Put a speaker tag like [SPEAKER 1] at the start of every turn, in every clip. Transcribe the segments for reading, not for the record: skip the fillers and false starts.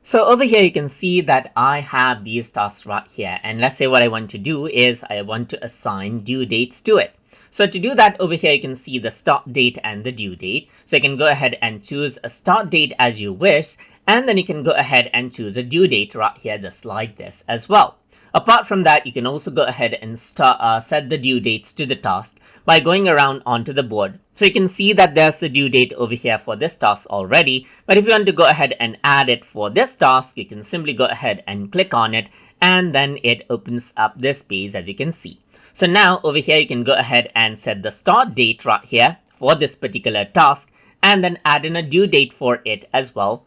[SPEAKER 1] So over here, you can see that I have these tasks right here. And let's say what I want to do is I want to assign due dates to it. So to do that over here, you can see the start date and the due date. So you can go ahead and choose a start date as you wish. And then you can go ahead and choose a due date right here, just like this as well. Apart from that, you can also go ahead and set the due dates to the task by going around onto the board. So you can see that there's the due date over here for this task already. But if you want to go ahead and add it for this task, you can simply go ahead and click on it. And then it opens up this page as you can see. So now over here, you can go ahead and set the start date right here for this particular task. And then add in a due date for it as well,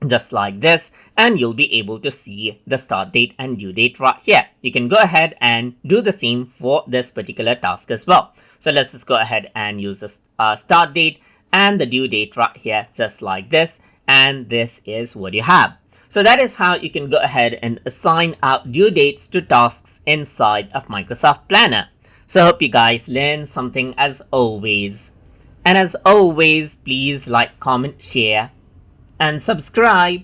[SPEAKER 1] just like this, and you'll be able to see the start date and due date right here. You can go ahead and do the same for this particular task as well. So let's just go ahead and use the start date and the due date right here, just like this, and this is what you have. So that is how you can go ahead and assign out due dates to tasks inside of Microsoft Planner. So I hope you guys learned something as always. And as always, please like, comment, share, and subscribe.